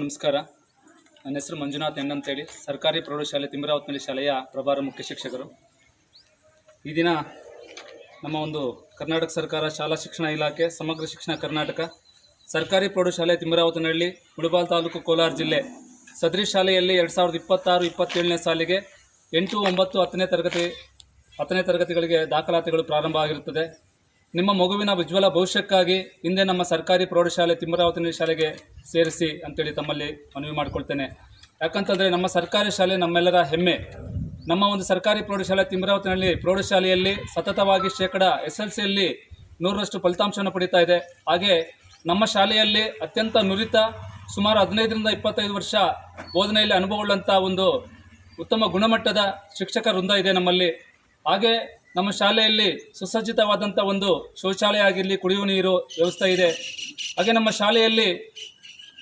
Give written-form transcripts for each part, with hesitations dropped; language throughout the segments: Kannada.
ನಮಸ್ಕಾರ. ನನ್ನ ಹೆಸರು ಮಂಜುನಾಥ್ ಎನ್ ಅಂತೇಳಿ, ಸರ್ಕಾರಿ ಪ್ರೌಢಶಾಲೆ ತಿಮ್ರಾವತ್ನಹಳ್ಳಿ ಶಾಲೆಯ ಪ್ರಭಾರ ಮುಖ್ಯ ಶಿಕ್ಷಕರು. ಈ ದಿನ ನಮ್ಮ ಒಂದು ಕರ್ನಾಟಕ ಸರ್ಕಾರ ಶಾಲಾ ಶಿಕ್ಷಣ ಇಲಾಖೆ, ಸಮಗ್ರ ಶಿಕ್ಷಣ ಕರ್ನಾಟಕ, ಸರ್ಕಾರಿ ಪ್ರೌಢಶಾಲೆ ತಿಮ್ರಾವತ್ನಹಳ್ಳಿ, ಮುಳಬಾಲ್ ತಾಲೂಕು, ಕೋಲಾರ ಜಿಲ್ಲೆ ಸದರಿ ಶಾಲೆಯಲ್ಲಿ 2026-27ನೇ ಸಾಲಿಗೆ 8, 9, 10ನೇ ತರಗತಿಗಳಿಗೆ ದಾಖಲಾತಿಗಳು ಪ್ರಾರಂಭ ಆಗಿರುತ್ತದೆ. ನಿಮ್ಮ ಮಗುವಿನ ಉಜ್ವಲ ಭವಿಷ್ಯಕ್ಕಾಗಿ ಹಿಂದೆ ನಮ್ಮ ಸರ್ಕಾರಿ ಪ್ರೌಢಶಾಲೆ ತಿಮ್ರಾವತ್ನಹಳ್ಳಿ ಶಾಲೆಗೆ ಸೇರಿಸಿ ಅಂತೇಳಿ ತಮ್ಮಲ್ಲಿ ಮನವಿ ಮಾಡಿಕೊಳ್ತೇನೆ. ಯಾಕಂತಂದರೆ ನಮ್ಮ ಸರ್ಕಾರಿ ಶಾಲೆ ನಮ್ಮೆಲ್ಲರ ಹೆಮ್ಮೆ. ನಮ್ಮ ಒಂದು ಸರ್ಕಾರಿ ಪ್ರೌಢಶಾಲೆ ತಿಮ್ರಾವತ್ನಹಳ್ಳಿ ಪ್ರೌಢಶಾಲೆಯಲ್ಲಿ ಸತತವಾಗಿ SSLCಯಲ್ಲಿ 100ರಷ್ಟು ಫಲಿತಾಂಶವನ್ನು ಪಡೀತಾ ಇದೆ. ಹಾಗೆ ನಮ್ಮ ಶಾಲೆಯಲ್ಲಿ ಅತ್ಯಂತ ನುರಿತ ಸುಮಾರು 15ರಿಂದ 25 ವರ್ಷ ಬೋಧನೆಯಲ್ಲಿ ಅನುಭವವುಳ್ಳಂಥ ಒಂದು ಉತ್ತಮ ಗುಣಮಟ್ಟದ ಶಿಕ್ಷಕ ವೃಂದ ಇದೆ ನಮ್ಮಲ್ಲಿ. ಹಾಗೆ ನಮ್ಮ ಶಾಲೆಯಲ್ಲಿ ಸುಸಜ್ಜಿತವಾದಂಥ ಒಂದು ಶೌಚಾಲಯ ಆಗಿರಲಿ, ಕುಡಿಯುವ ನೀರು ವ್ಯವಸ್ಥೆ ಇದೆ. ಹಾಗೆ ನಮ್ಮ ಶಾಲೆಯಲ್ಲಿ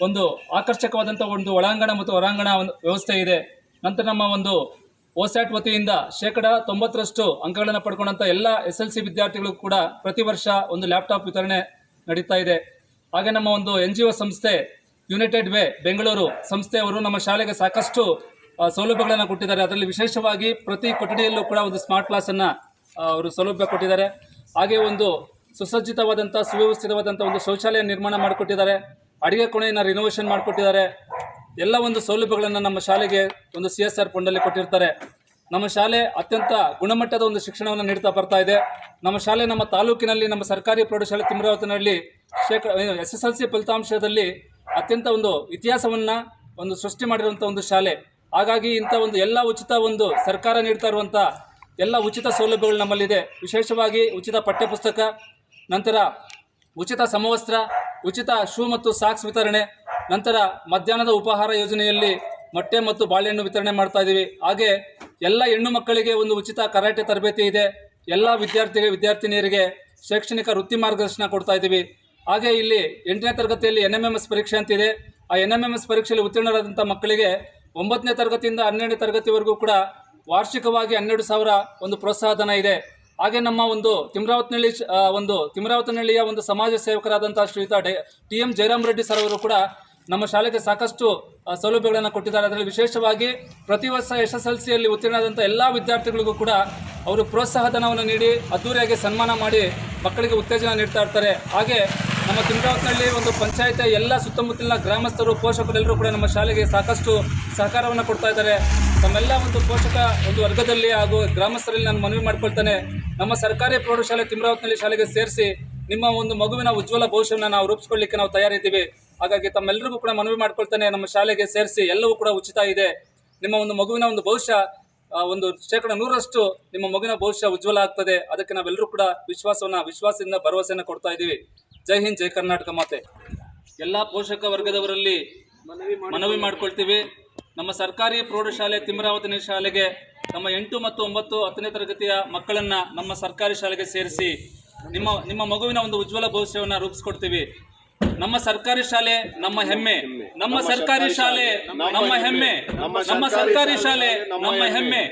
ಒಂದು ಆಕರ್ಷಕವಾದಂಥ ಒಂದು ಒಳಾಂಗಣ ಮತ್ತು ಹೊರಾಂಗಣ ವ್ಯವಸ್ಥೆ ಇದೆ. ನಂತರ ನಮ್ಮ ಒಂದು OSAT ವತಿಯಿಂದ 90% ಅಂಕಗಳನ್ನು ಪಡ್ಕೊಂಡಂಥ ಎಲ್ಲ SLC ವಿದ್ಯಾರ್ಥಿಗಳು ಕೂಡ ಪ್ರತಿ ವರ್ಷ ಒಂದು ಲ್ಯಾಪ್ಟಾಪ್ ವಿತರಣೆ ನಡೀತಾ ಇದೆ. ಹಾಗೆ ನಮ್ಮ ಒಂದು NGO ಸಂಸ್ಥೆ ಯುನೈಟೆಡ್ ವೇ ಬೆಂಗಳೂರು ಸಂಸ್ಥೆಯವರು ನಮ್ಮ ಶಾಲೆಗೆ ಸಾಕಷ್ಟು ಸೌಲಭ್ಯಗಳನ್ನು ಕೊಟ್ಟಿದ್ದಾರೆ. ಅದರಲ್ಲಿ ವಿಶೇಷವಾಗಿ ಪ್ರತಿ ಕೊಠಡಿಯಲ್ಲೂ ಕೂಡ ಒಂದು ಸ್ಮಾರ್ಟ್ ಕ್ಲಾಸನ್ನು ಅವರು ಸೌಲಭ್ಯ ಕೊಟ್ಟಿದ್ದಾರೆ. ಹಾಗೆ ಒಂದು ಸುಸಜ್ಜಿತವಾದಂಥ ಸುವ್ಯವಸ್ಥಿತವಾದಂಥ ಒಂದು ಶೌಚಾಲಯ ನಿರ್ಮಾಣ ಮಾಡಿಕೊಟ್ಟಿದ್ದಾರೆ. ಅಡುಗೆ ಕೋಣೆಯನ್ನು ರಿನೋವೇಷನ್ ಮಾಡಿಕೊಟ್ಟಿದ್ದಾರೆ. ಎಲ್ಲ ಒಂದು ಸೌಲಭ್ಯಗಳನ್ನು ನಮ್ಮ ಶಾಲೆಗೆ ಒಂದು CSR ಫಂಡಲ್ಲಿ ಕೊಟ್ಟಿರ್ತಾರೆ. ನಮ್ಮ ಶಾಲೆ ಅತ್ಯಂತ ಗುಣಮಟ್ಟದ ಒಂದು ಶಿಕ್ಷಣವನ್ನು ನೀಡ್ತಾ ಬರ್ತಾ ಇದೆ. ನಮ್ಮ ಶಾಲೆ ನಮ್ಮ ತಾಲೂಕಿನಲ್ಲಿ, ನಮ್ಮ ಸರ್ಕಾರಿ ಪ್ರೌಢಶಾಲೆ ತಿಮ್ರಾವತ್ನಹಳ್ಳಿ SSLC ಫಲಿತಾಂಶದಲ್ಲಿ ಅತ್ಯಂತ ಒಂದು ಇತಿಹಾಸವನ್ನು ಒಂದು ಸೃಷ್ಟಿ ಮಾಡಿರುವಂಥ ಒಂದು ಶಾಲೆ. ಹಾಗಾಗಿ ಇಂಥ ಒಂದು ಎಲ್ಲ ಉಚಿತ ಒಂದು ಸರ್ಕಾರ ನೀಡ್ತಾ ಇರುವಂಥ ಎಲ್ಲ ಉಚಿತ ಸೌಲಭ್ಯಗಳು ನಮ್ಮಲ್ಲಿದೆ. ವಿಶೇಷವಾಗಿ ಉಚಿತ ಪಠ್ಯಪುಸ್ತಕ, ನಂತರ ಉಚಿತ ಸಮವಸ್ತ್ರ, ಉಚಿತ ಶೂ ಮತ್ತು ಸಾಕ್ಸ್ ವಿತರಣೆ, ನಂತರ ಮಧ್ಯಾಹ್ನದ ಉಪಹಾರ ಯೋಜನೆಯಲ್ಲಿ ಮೊಟ್ಟೆ ಮತ್ತು ಬಾಳೆಹಣ್ಣು ವಿತರಣೆ ಮಾಡ್ತಾ ಇದ್ದೀವಿ. ಹಾಗೆ ಎಲ್ಲ ಹೆಣ್ಣು ಮಕ್ಕಳಿಗೆ ಒಂದು ಉಚಿತ ಕರಾಟೆ ತರಬೇತಿ ಇದೆ. ಎಲ್ಲ ವಿದ್ಯಾರ್ಥಿನಿಯರಿಗೆ ಶೈಕ್ಷಣಿಕ ವೃತ್ತಿ ಮಾರ್ಗದರ್ಶನ ಕೊಡ್ತಾ ಇದ್ದೀವಿ. ಹಾಗೆ ಇಲ್ಲಿ 8ನೇ ತರಗತಿಯಲ್ಲಿ NMMS ಪರೀಕ್ಷೆ ಅಂತಿದೆ. ಆ NMMS ಪರೀಕ್ಷೆಯಲ್ಲಿ ಉತ್ತೀರ್ಣರಾದಂಥ ಮಕ್ಕಳಿಗೆ 9ನೇ ತರಗತಿಯಿಂದ 12ನೇ ತರಗತಿವರೆಗೂ ಕೂಡ ವಾರ್ಷಿಕವಾಗಿ 12,000 ಒಂದು ಪ್ರೋತ್ಸಾಹಧನ ಇದೆ. ಹಾಗೆ ನಮ್ಮ ಒಂದು ತಿಮ್ರಾವತ್ನಹಳ್ಳಿಯ ಒಂದು ಸಮಾಜ ಸೇವಕರಾದಂಥ ಶ್ರೀಯುತ TM ಜಯರಾಮ್ ರೆಡ್ಡಿ ಸರ್ ಅವರು ಕೂಡ ನಮ್ಮ ಶಾಲೆಗೆ ಸಾಕಷ್ಟು ಸೌಲಭ್ಯಗಳನ್ನು ಕೊಟ್ಟಿದ್ದಾರೆ. ಅದರಲ್ಲಿ ವಿಶೇಷವಾಗಿ ಪ್ರತಿ ವರ್ಷ SSLCಯಲ್ಲಿ ಉತ್ತೀರ್ಣರಾದಂಥ ಎಲ್ಲ ವಿದ್ಯಾರ್ಥಿಗಳಿಗೂ ಕೂಡ ಅವರು ಪ್ರೋತ್ಸಾಹಧನವನ್ನು ನೀಡಿ ಅದ್ದೂರಿಯಾಗಿ ಸನ್ಮಾನ ಮಾಡಿ ಮಕ್ಕಳಿಗೆ ಉತ್ತೇಜನ ನೀಡ್ತಾ ಇರ್ತಾರೆ. ಹಾಗೆ ನಮ್ಮ ತಿಮ್ರಾವತ್ನಹಳ್ಳಿ ಒಂದು ಪಂಚಾಯತ್ ಎಲ್ಲ ಸುತ್ತಮುತ್ತಲಿನ ಗ್ರಾಮಸ್ಥರು, ಪೋಷಕರೆಲ್ಲರೂ ಕೂಡ ನಮ್ಮ ಶಾಲೆಗೆ ಸಾಕಷ್ಟು ಸಹಕಾರವನ್ನು ಕೊಡ್ತಾ ಇದ್ದಾರೆ. ತಮ್ಮೆಲ್ಲ ಒಂದು ಪೋಷಕ ಒಂದು ವರ್ಗದಲ್ಲಿ ಹಾಗೂ ಗ್ರಾಮಸ್ಥರಲ್ಲಿ ನಾನು ಮನವಿ ಮಾಡ್ಕೊಳ್ತೇನೆ, ನಮ್ಮ ಸರ್ಕಾರಿ ಪ್ರೌಢಶಾಲೆ ತಿಮ್ರಾವತ್ನಹಳ್ಳಿ ಶಾಲೆಗೆ ಸೇರಿಸಿ ನಿಮ್ಮ ಒಂದು ಮಗುವಿನ ಉಜ್ವಲ ಭವಿಷ್ಯವನ್ನು ನಾವು ರೂಪಿಸ್ಕೊಳ್ಳಿಕ್ಕೆ ನಾವು ತಯಾರಿದ್ದೀವಿ. ಹಾಗಾಗಿ ತಮ್ಮೆಲ್ಲರಿಗೂ ಕೂಡ ಮನವಿ ಮಾಡ್ಕೊಳ್ತೇನೆ, ನಮ್ಮ ಶಾಲೆಗೆ ಸೇರಿಸಿ. ಎಲ್ಲವೂ ಕೂಡ ಉಚಿತ ಇದೆ. ನಿಮ್ಮ ಒಂದು ಮಗುವಿನ ಒಂದು ಭವಿಷ್ಯ ಒಂದು 100ರಷ್ಟು ನಿಮ್ಮ ಮಗುವಿನ ಭವಿಷ್ಯ ಉಜ್ವಲ ಆಗ್ತದೆ. ಅದಕ್ಕೆ ನಾವೆಲ್ಲರೂ ಕೂಡ ವಿಶ್ವಾಸದಿಂದ ಭರವಸೆಯನ್ನು ಕೊಡ್ತಾ ಇದ್ದೀವಿ. ಜೈ ಹಿಂದ್, ಜೈ ಕರ್ನಾಟಕ ಮಾತೆ. ಎಲ್ಲ ಪೋಷಕ ವರ್ಗದವರಲ್ಲಿ ಮನವಿ ಮಾಡ್ಕೊಳ್ತೀವಿ, ನಮ್ಮ ಸರ್ಕಾರಿ ಪ್ರೌಢಶಾಲೆ ತಿಮ್ರಾವತ್ನಹಳ್ಳಿ ಶಾಲೆಗೆ ನಮ್ಮ 8 ಮತ್ತು 9, 10ನೇ ತರಗತಿಯ ಮಕ್ಕಳನ್ನು ನಮ್ಮ ಸರ್ಕಾರಿ ಶಾಲೆಗೆ ಸೇರಿಸಿ ನಿಮ್ಮ ಮಗುವಿನ ಒಂದು ಉಜ್ವಲ ಭವಿಷ್ಯವನ್ನು ರೂಪಿಸ್ಕೊಡ್ತೀವಿ. ನಮ್ಮ ಸರ್ಕಾರಿ ಶಾಲೆ ನಮ್ಮ ಹೆಮ್ಮೆ, ನಮ್ಮ ಸರ್ಕಾರಿ ಶಾಲೆ ನಮ್ಮ ಹೆಮ್ಮೆ, ನಮ್ಮ ಸರ್ಕಾರಿ ಶಾಲೆ ನಮ್ಮ ಹೆಮ್ಮೆ.